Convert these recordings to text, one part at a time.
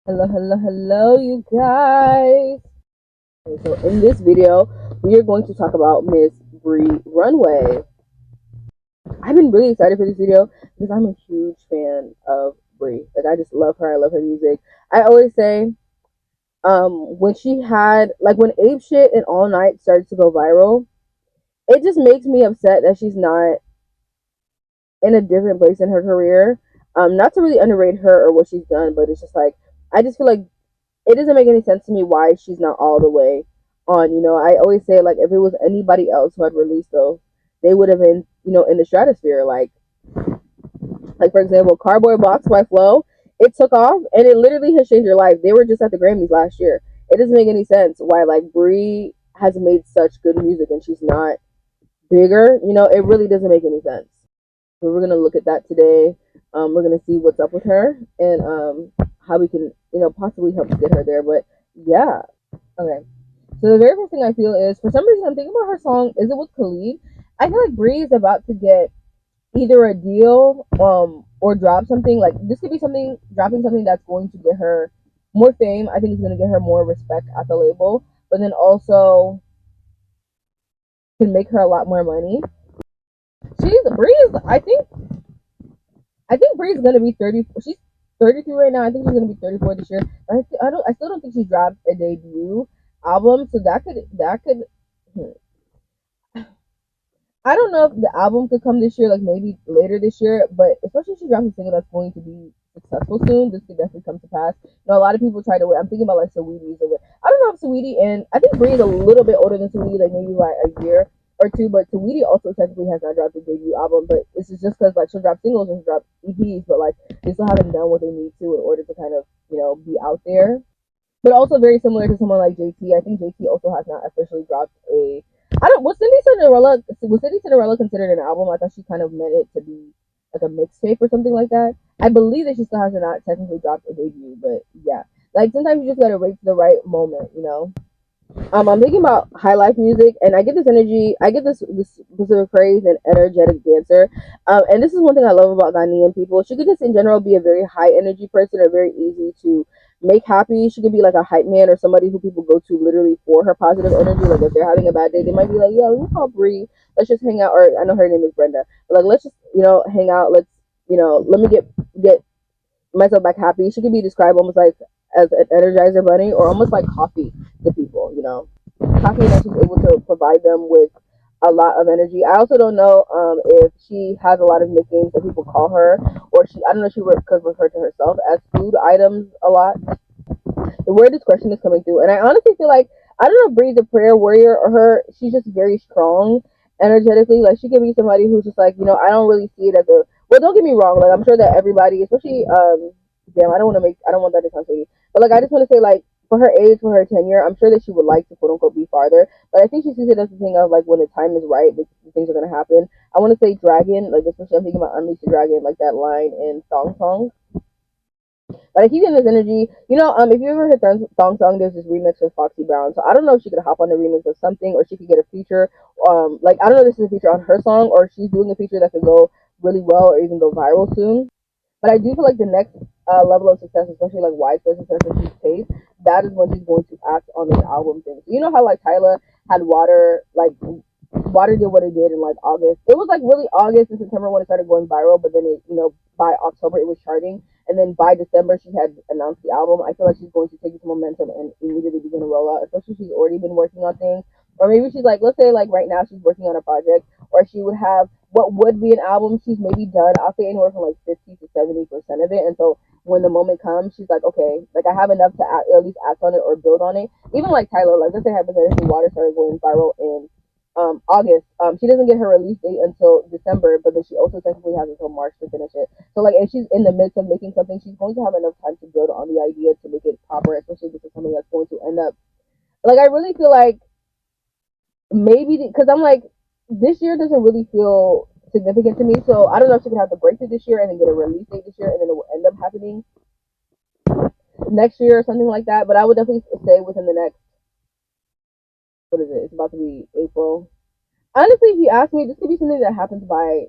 Hello, hello, hello, you guys. Okay, so in this video, we are going to talk about Miss Bree Runway. I've been really excited for this video because I'm a huge fan of Bree. Like, I just love her. I love her music. I always say, when she had like when Ape Shit and All Night started to go viral, it just makes me upset that she's not in a different place in her career. Not to really underrate her or what she's done, but it's just like I just feel like it doesn't make any sense to me why she's not all the way on. I always say like if it was anybody else who had released those, they would have been in the stratosphere. Like for example, Cardboard Box by Flo, it took off and it literally has changed your life. They were just at the Grammys last year. It doesn't make any sense why like Brie has made such good music and she's not bigger. It really doesn't make any sense. So we're gonna look at that today. We're gonna see what's up with her and how we can possibly help to get her there. But yeah, okay. So the very first thing I feel is for some reason I'm thinking about her song. Is it with Khalid? I feel like Bree is about to get either a deal or drop something. Like this could be something dropping something that's going to get her more fame. I think it's gonna get her more respect at the label, but then also can make her a lot more money. Bree is I think Bree's gonna be 30. She's 33 right now. I think she's gonna be 34 this year. I still don't think she dropped a debut album, so that could. hmm. I don't know if the album could come this year, like maybe later this year, but especially if she drops a single that's going to be successful soon, this could definitely come to pass. A lot of people try to wait. I'm thinking about like Saweetie's or I don't know if Saweetie and I think Bree is a little bit older than Saweetie, like maybe by a year or two, but Saweetie also technically has not dropped a debut album, but this is just because like she'll drop singles and she'll drop EPs, but like they still haven't done what they need to in order to kind of be out there. But also very similar to someone like JT. I think JT also has not officially dropped a. I don't. Was Cindy Cinderella considered an album? I thought she kind of meant it to be like a mixtape or something like that. I believe that she still has not technically dropped a debut, but yeah, like sometimes you just gotta wait for the right moment. I'm thinking about high life music, and I get this energy. I get this specific phrase, an energetic dancer. And this is one thing I love about Ghanaian people. She could just in general be a very high energy person, or very easy to make happy. She could be like a hype man or somebody who people go to literally for her positive energy. Like if they're having a bad day, they might be like, "Yeah, let me call Bree. Let's just hang out." Or I know her name is Brenda, but like let's just hang out. Let me get myself back happy. She could be described almost like as an energizer bunny or almost like coffee to people. Coffee that she's able to provide them with a lot of energy. I also don't know if she has a lot of nicknames that people call her, or I don't know if she could refer to herself as food items a lot. The word discretion is coming through, and I honestly feel like I don't know if Bree's a prayer warrior or she's just very strong energetically. Like she could be somebody who's just like I don't really see it as a well. Don't get me wrong. Like I'm sure that everybody, especially damn, I don't want that to sound shady, but like I just want to say like for her age, for her tenure, I'm sure that she would like to quote unquote be farther. But I think she sees it as the thing of like when the time is right, the things are gonna happen. I want to say dragon, like especially I'm thinking about Unleash the Dragon, like that line in Song. But I keep getting this energy. If you ever heard Song, there's this remix with Foxy Brown. So I don't know if she could hop on the remix of something or she could get a feature. Like I don't know if this is a feature on her song or she's doing a feature that could go really well or even go viral soon. But I do feel like the next level of success, especially like widespread success that she's faced, that is when she's going to act on this album thing. So you know how like Tyler had Water did what it did in like August. It was like really August and September when it started going viral, but then by October it was charting, and then by December she had announced the album. I feel like she's going to take this momentum and immediately begin to roll out, especially she's already been working on things, or maybe she's like, let's say like right now she's working on a project, or she would have what would be an album she's maybe done. I'll say anywhere from like 50 to 70% of it, and so when the moment comes, she's like, okay, like I have enough to at least act on it or build on it. Even like Tyler, like let's say hypothetically, Water started going viral in August. She doesn't get her release date until December, but then she also technically has until March to finish it. So like, if she's in the midst of making something, she's going to have enough time to build on the idea to make it proper, especially if it's something that's going to end up. Like, I really feel like maybe because I'm like, this year doesn't really feel significant to me. So I don't know if she could have the breakthrough this year and then get a release date this year, and then it will end up happening next year or something like that. But I would definitely say within the next, what is it? It's about to be April. Honestly, if you ask me, this could be something that happens by,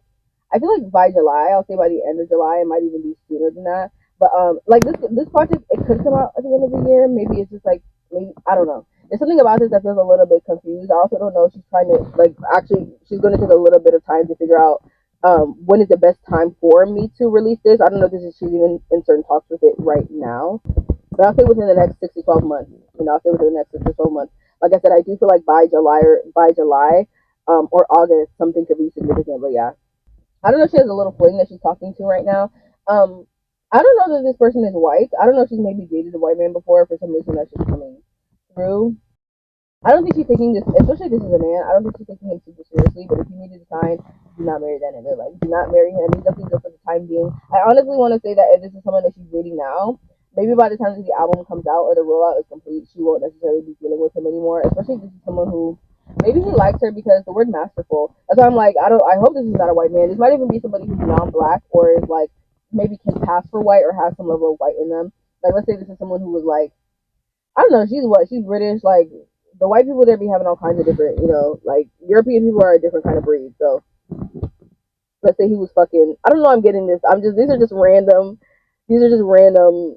I feel like by July. I'll say by the end of July. It might even be sooner than that. But like this project, it could come out at the end of the year. Maybe it's just like, maybe I don't know. There's something about this that feels a little bit confused. I also don't know if she's trying to like actually she's going to take a little bit of time to figure out when is the best time for me to release this. I don't know if this is she's even in certain talks with it right now, but I'll say within the next 6 to 12 months. I'll say within the next 6 to 12 months. Like I said, I do feel like by July, or August, something could be significant. But yeah, I don't know if she has a little fling that she's talking to right now. Um, I don't know that this person is white. I don't know if she's maybe dated a white man before for some reason that's just coming through. I don't think she's taking this, especially this is a man. I don't think she's taking him super seriously. But if you needed to sign, do not marry that nigga. Like, do not marry him. He's definitely good for the time being. I honestly want to say that if this is someone that she's dating now, maybe by the time that the album comes out or the rollout is complete, she won't necessarily be dealing with him anymore. Especially if this is someone who maybe he likes her because the word masterful. That's why I'm like, I don't. I hope this is not a white man. This might even be somebody who's non-black or is like maybe can pass for white or has some level of white in them. Like, let's say this is someone who was like, I don't know, she's what? She's British. Like, the white people there be having all kinds of different, like European people are a different kind of breed. So let's say he was fucking. I don't know. I'm getting this. I'm just. These are just random. These are just random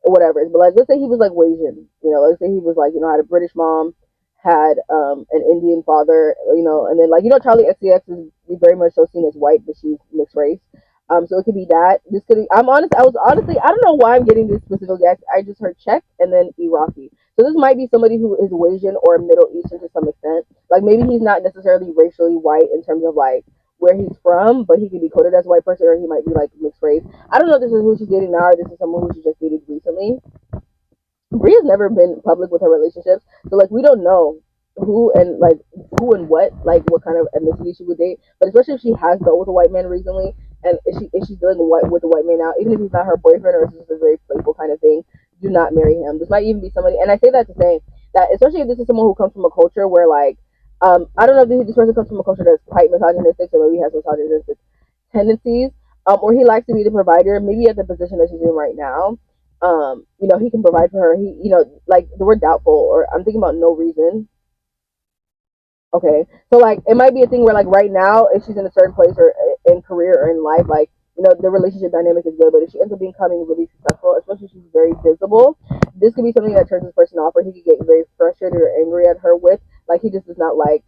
whatever. But like, let's say he was like Asian. Let's say he was like, had a British mom, had an Indian father. And then like Charlie XCX is very much so seen as white, but she's mixed race. So it could be that. This could be. I'm honest. I was honestly. I don't know why I'm getting this specifically. I just heard Czech and then Iraqi. So this might be somebody who is Asian or Middle Eastern to some extent. Like maybe he's not necessarily racially white in terms of like where he's from, but he could be coded as a white person, or he might be like mixed race. I don't know if this is who she's dating now, or this is someone who she just dated recently. Bree has never been public with her relationships, so like we don't know who and like who and what kind of ethnicity she would date. But especially if she has dealt with a white man recently, and if she's dealing with a white man now, even if he's not her boyfriend or it's just a very playful kind of thing, do not marry him. This might even be somebody, and I say that to say that especially if this is someone who comes from a culture where like I don't know if this person comes from a culture that's quite misogynistic, or maybe has misogynistic tendencies, or he likes to be the provider, maybe at the position that she's in right now. He can provide for her. Like the word doubtful, or I'm thinking about no reason. Okay, so like it might be a thing where like right now, if she's in a certain place or in career or in life, like the relationship dynamic is good, but if she ends up becoming really successful, especially if she's very visible, this could be something that turns this person off, or he could get very frustrated or angry at her with. Like he just does not like.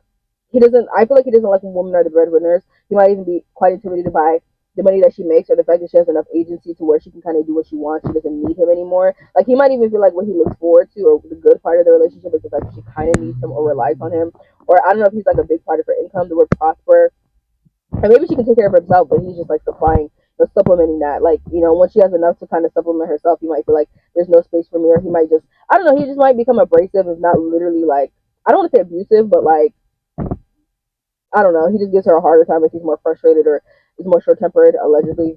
He doesn't. I feel like he doesn't like when women are the breadwinners. He might even be quite intimidated by the money that she makes, or the fact that she has enough agency to where she can kind of do what she wants. She doesn't need him anymore. Like he might even feel like what he looks forward to, or the good part of the relationship, is the fact that she kind of needs him or relies on him. Or I don't know if he's like a big part of her income, the word prosper. And maybe she can take care of herself, but he's just like supplying, supplementing that. Like, once she has enough to kind of supplement herself, he might feel like there's no space for me, or he might just, I don't know, he just might become abrasive, if not literally like, I don't want to say abusive, but like, I don't know, he just gives her a harder time if he's more frustrated or is more short tempered, allegedly.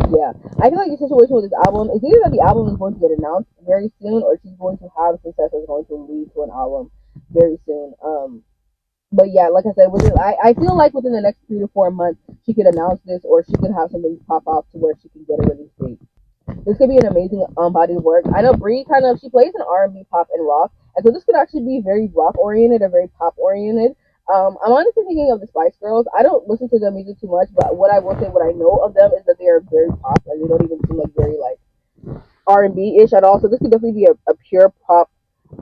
Yeah. I feel like the situation with this album is either that the album is going to get announced very soon, or she's going to have success that's going to lead to an album very soon. But yeah, like I said, I feel like within the next 3 to 4 months, she could announce this, or she could have something pop off to where she can get a release date. This could be an amazing body of work. I know Bree she plays in R&B, pop, and rock, and so this could actually be very rock oriented or very pop oriented. I'm honestly thinking of the Spice Girls. I don't listen to their music too much, but what I will say, what I know of them is that they are very pop. Like they don't even seem like very like R&B ish at all. So this could definitely be a pure pop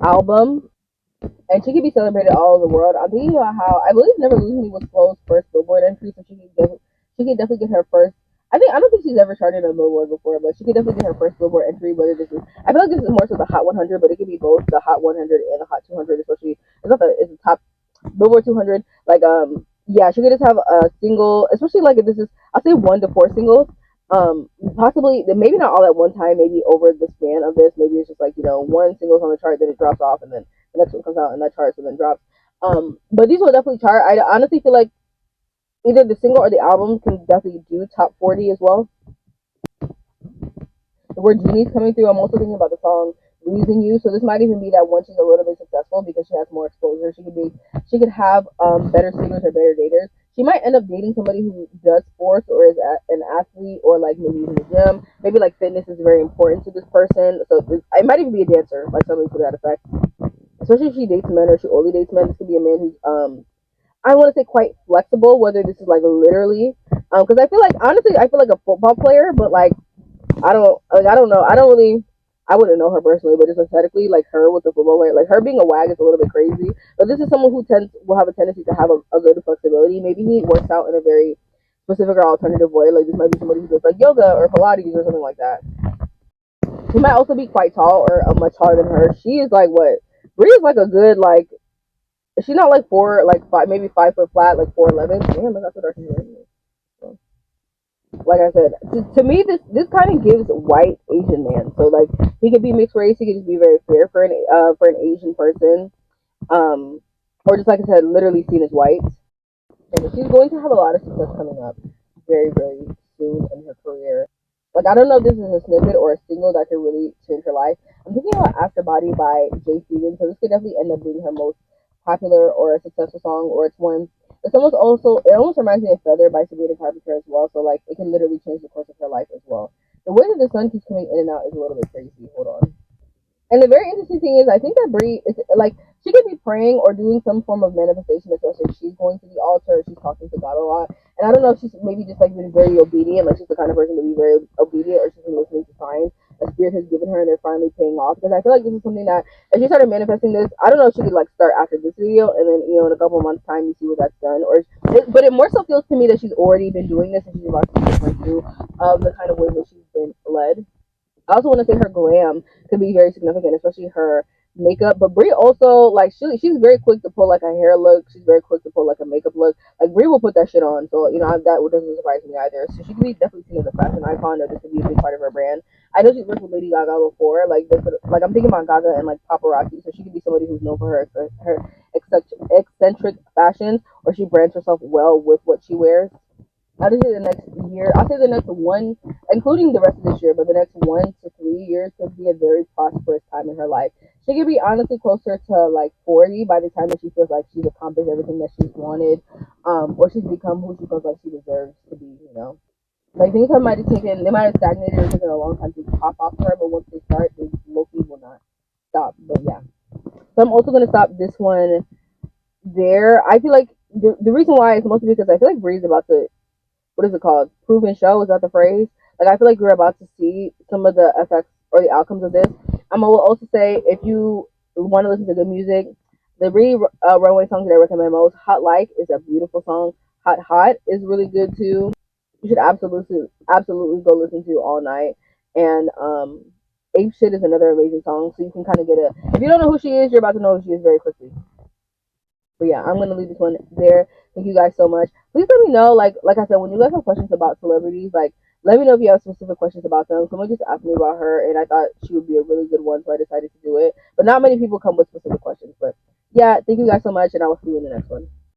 album, and she could be celebrated all over the world. I'm thinking about how I believe Never Lose Me was Chloe's first Billboard entry, so she could definitely get her first. I don't think she's ever charted on Billboard before, but she could definitely get her first Billboard entry. Whether this is, I feel like this is more so the Hot 100, but it could be both the Hot 100 and the Hot 200. Especially, it's the top Billboard 200. Like yeah, she could just have a single, especially like if this is, I'll say 1 to 4 singles. Possibly maybe not all at one time, maybe over the span of this. Maybe it's just like one single's on the chart, then it drops off, and then the next one comes out and that charts and then drops. But these will definitely chart. I honestly feel like either the single or the album can definitely do top 40 as well. The word Genie's coming through. I'm also thinking about the song Reason You. So this might even be that once she's a little bit successful because she has more exposure, she could have better suitors or better daters. She might end up dating somebody who does sports or is an athlete, or like maybe in the gym. Maybe like fitness is very important to this person. So it might even be a dancer, like somebody to that effect. Especially if she dates men or she only dates men. This could be a man who's I want to say quite flexible. Whether this is like literally, because I feel like honestly, I feel like a football player, but like I don't know. I don't really. I wouldn't know her personally, but just aesthetically, like her with the football wear, like her being a wag is a little bit crazy. But this is someone who tends will have a tendency to have a good flexibility. Maybe he works out in a very specific or alternative way. Like this might be somebody who does like yoga or Pilates or something like that. He might also be quite tall or much taller than her. She is like what? Bree is like a good like. She's not like four, like five, maybe 5 foot flat, like 4'11". Damn, that's what she's wearing. So, like I said, to me, this kind of gives white Asian man. So like he could be mixed race. He could just be very fair for an Asian person. Or just like I said, literally seen as white. And she's going to have a lot of success coming up very, very soon in her career. Like, I don't know if this is a snippet or a single that could really change her life. I'm thinking about After Body by Jay Stevens, so this could definitely end up being her most popular or a successful song, or it's one. It's almost also, it almost reminds me of Feather by Sabrina Carpenter as well, so like, it can literally change the course of her life as well. The way that the sun keeps coming in and out is a little bit crazy. Hold on. And the very interesting thing is, I think that Brie is like she could be praying or doing some form of manifestation, especially if she's going to the altar, she's talking to God a lot. And I don't know if she's maybe just like been very obedient, like she's the kind of person to be very obedient, or she's been listening to signs that Spirit has given her, and they're finally paying off. Because I feel like this is something that if she started manifesting this, I don't know if she could like start after this video, and then in a couple of months' time you see what that's done, but it more so feels to me that she's already been doing this and she's about to be different through of the kind of way that she's been led. I also want to say her glam could be very significant, especially her makeup. But Brie also like she's very quick to pull like a hair look. She's very quick to pull like a makeup look. Like Brie will put that shit on, so that doesn't surprise me either. So she could be definitely seen as a fashion icon, or this could be a big part of her brand. I know she's worked with Lady Gaga before. Like I'm thinking about Gaga and like paparazzi, so she could be somebody who's known for her eccentric fashions, or she brands herself well with what she wears. I'll just say the next year. I'll say the next one, including the rest of this year, but the next 1 to 3 years could be a very prosperous time in her life. She could be honestly closer to like 40 by the time that she feels like she's accomplished everything that she's wanted, or she's become who she feels like she deserves to be. Like things might have taken, they might have stagnated or taken a long time to pop off for her, but once they start, they mostly will not stop. But yeah, so I'm also gonna stop this one there. I feel like the reason why is mostly because I feel like Bree's about to, what is it called? Prove and show, is that the phrase? Like I feel like we're about to see some of the effects or the outcomes of this. I will also say if you want to listen to good music, the runway song that I recommend most, Hot Like, is a beautiful song. Hot Hot is really good too. You should absolutely go listen to all night. And Ape Shit is another amazing song. So you can kind of get a, if you don't know who she is, you're about to know who she is very quickly. But yeah, I'm gonna leave this one there. Thank you guys so much. Please let me know, like I said, when you guys have questions about celebrities, like let me know if you have specific questions about them. Someone just asked me about her, and I thought she would be a really good one, so I decided to do it. But not many people come with specific questions. But yeah, thank you guys so much, and I will see you in the next one.